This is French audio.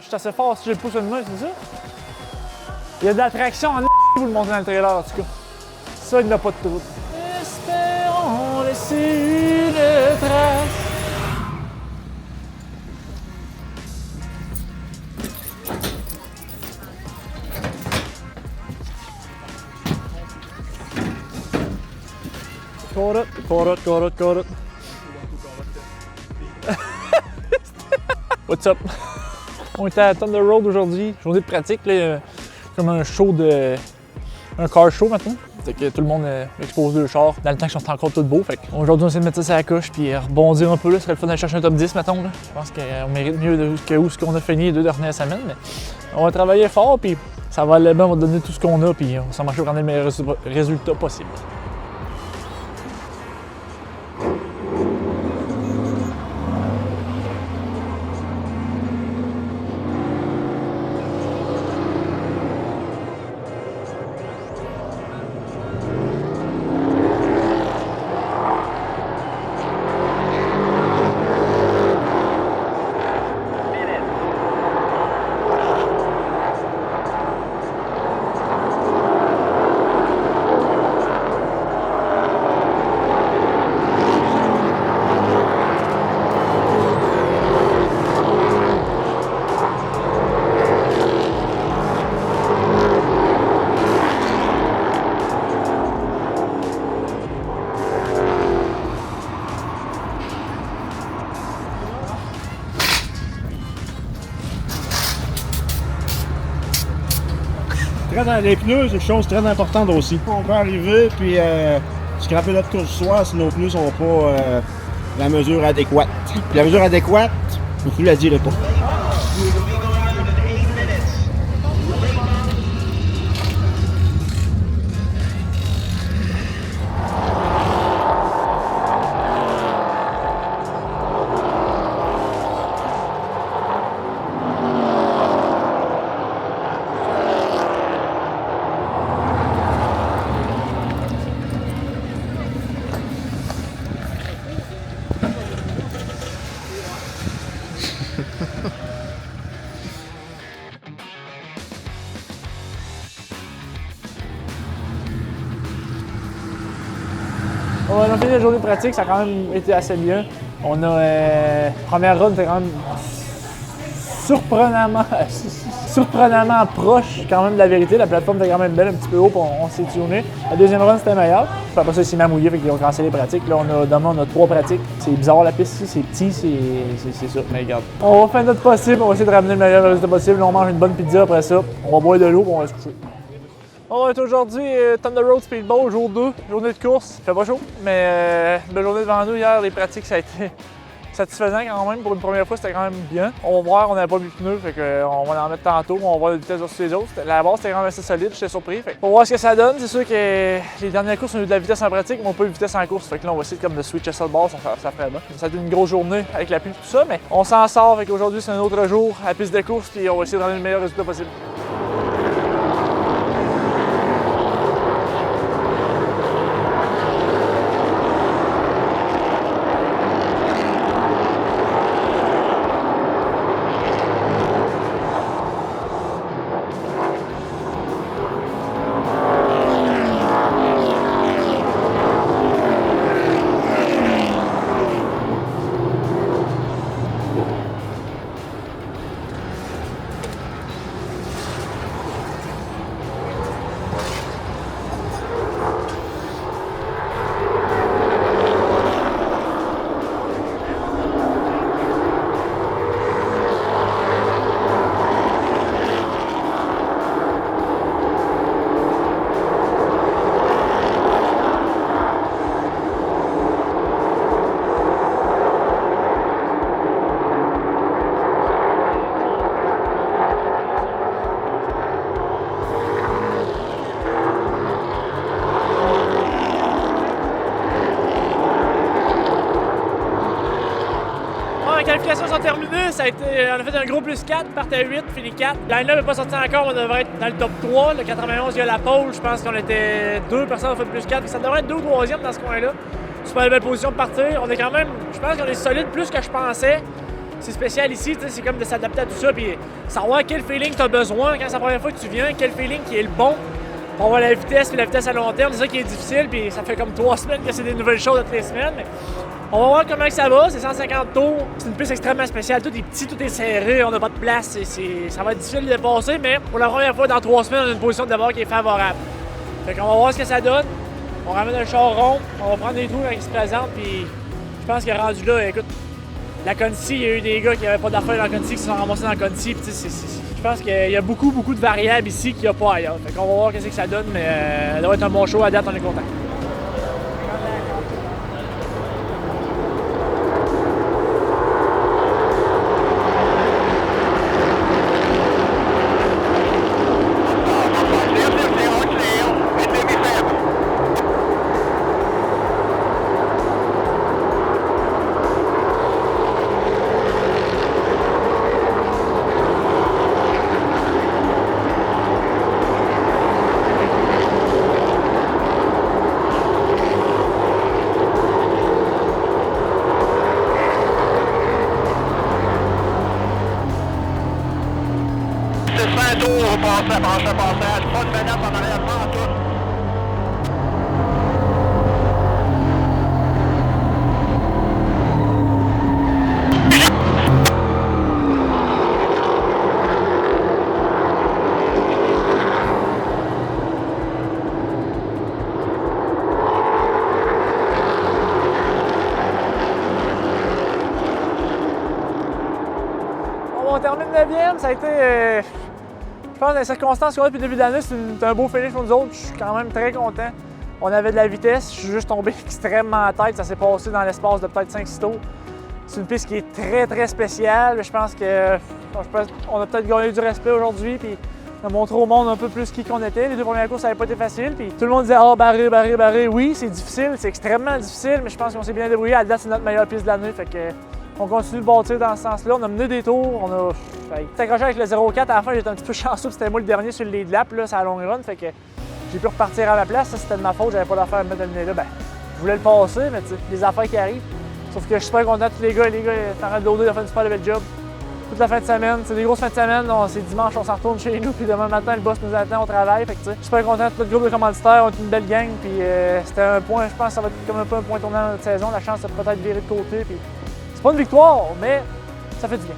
suis assez fort si j'ai le pouce de main, c'est ça? Il y a de l'attraction en vous le montrer dans le trailer, en tout cas. Ça, il n'a pas de trouble. Espérons laisser une trace. Got it. What's up? On était à Thunder Road aujourd'hui, journée de pratique, là, comme un show un car show maintenant. Fait que tout le monde expose le char dans le temps qu'ils sont encore tout beaux. Fait aujourd'hui, on essaie de mettre ça sur la coche puis rebondir un peu. Là, ce serait le fun d'aller chercher un top 10, mettons. Là. Je pense qu'on mérite mieux que où ce qu'on a fini les 2 dernières semaines. Mais on va travailler fort puis ça va aller bien, on va donner tout ce qu'on a puis on va s'en marcher pour prendre les meilleurs résultats possibles. Dans les pneus, c'est une chose très importante aussi. On peut arriver puis scraper notre course du soir si nos pneus sont pas la mesure adéquate. Puis la mesure adéquate, vous ne la direz pas. On a fini la journée pratique, ça a quand même été assez bien. On a première run, c'était quand même surprenamment proche quand même de la vérité. La plateforme était quand même belle, un petit peu haut, puis on s'est tuné. La deuxième run, c'était meilleur. Puis après ça, il s'est mouillé, fait qu'ils ont cancellé les pratiques. Là, demain, on a 3 pratiques. C'est bizarre la piste ici, c'est petit, c'est ça. Mais regarde, on va faire notre possible, on va essayer de ramener le meilleur résultat possible. Là, on mange une bonne pizza après ça. On va boire de l'eau, puis on va se coucher. On est aujourd'hui Thunder Road Speedball, jour 2, journée de course. Il fait pas chaud, mais belle journée devant nous. Hier, les pratiques, ça a été satisfaisant quand même. Pour une première fois, c'était quand même bien. On va voir, on n'avait pas mis de pneus, fait qu'on va en mettre tantôt. On va voir la vitesse versus les autres. La base, c'était quand même assez solide, j'étais surpris. Fait on va voir ce que ça donne. C'est sûr que les dernières courses, on a eu de la vitesse en pratique, mais on n'a pas eu de vitesse en course. Fait que là, on va essayer comme de switcher ça de base, ça ferait bien. Ça a été une grosse journée avec la pluie et tout ça, mais on s'en sort. Fait qu'aujourd'hui, c'est un autre jour à la piste de course, puis on va essayer de rendre le meilleur résultat possible. Les qualifications sont terminées, on a fait un gros plus 4, partait 8, fini 4. Line-up n'est pas sorti encore, on devrait être dans le top 3. Le 91, il y a la pole, je pense qu'on était 2 personnes qui ont fait plus 4. Ça devrait être 2 ou 3e dans ce coin-là. Super belle position de partir. On est quand même, je pense qu'on est solide plus que je pensais. c'est spécial ici, c'est comme de s'adapter à tout ça, puis savoir quel feeling tu as besoin quand c'est la première fois que tu viens, quel feeling qui est le bon. On voit la vitesse, puis la vitesse à long terme, c'est ça qui est difficile, puis ça fait comme 3 semaines que c'est des nouvelles choses toutes les semaines. Mais on va voir comment que ça va, c'est 150 tours, c'est une piste extrêmement spéciale, tout est petit, tout est serré, on n'a pas de place, ça va être difficile de dépasser, mais pour la première fois dans 3 semaines, on a une position de départ qui est favorable. Fait qu'on va voir ce que ça donne, on ramène le char rond, on va prendre des trous quand il se présente, puis je pense qu'il est rendu là, écoute, la Conti, il y a eu des gars qui n'avaient pas d'affaires dans la Conti, qui se sont ramassés dans la Conti, puis je pense qu'il y a beaucoup de variables ici qu'il n'y a pas ailleurs. Fait qu'on va voir qu'est-ce que ça donne, mais ça doit être un bon show à date, on est content. Passage, pas de menace en arrière, pas en tout. Bon, on termine 9e, ça a été... Je pense que dans les circonstances qu'on a depuis le début de l'année, c'est un beau finish pour nous autres. Je suis quand même très content. On avait de la vitesse, je suis juste tombé extrêmement en tête. Ça s'est passé dans l'espace de peut-être 5-6 tours. C'est une piste qui est très spéciale. Je pense qu'on a peut-être gagné du respect aujourd'hui. Puis on a montré au monde un peu plus qui qu'on était. Les 2 premières courses, ça n'avait pas été facile. Puis tout le monde disait « Ah, barré. » Oui, c'est difficile, c'est extrêmement difficile, mais je pense qu'on s'est bien débrouillé. À la date, c'est notre meilleure piste de l'année. Fait que on continue de bâtir dans ce sens-là. On a mené des tours. On a accroché avec le 0,4. À la fin, j'étais un petit peu chanceux. C'était moi le dernier sur le lead lap. Là, c'est à la long run. Fait que j'ai pu repartir à ma place. Ça, c'était de ma faute. J'avais pas d'affaire à me mettre à le là. Ben, je voulais le passer, mais tu sais, les affaires qui arrivent. Sauf que je suis super content de tous les gars. Les gars, Farad Dodo, ils ont fait un super bel job. Toute la fin de semaine. C'est des grosses fins de semaine. C'est dimanche, on s'en retourne chez nous. Puis demain matin, le boss nous attend au travail. Fait que tu sais, je suis super content de tout le groupe de commanditaires. On est une belle gang. Puis c'était un point, je pense que ça va être comme un peu un point tournant dans notre saison. La chance de peut-être virer de côté. Puis c'est pas une victoire, mais ça fait du bien.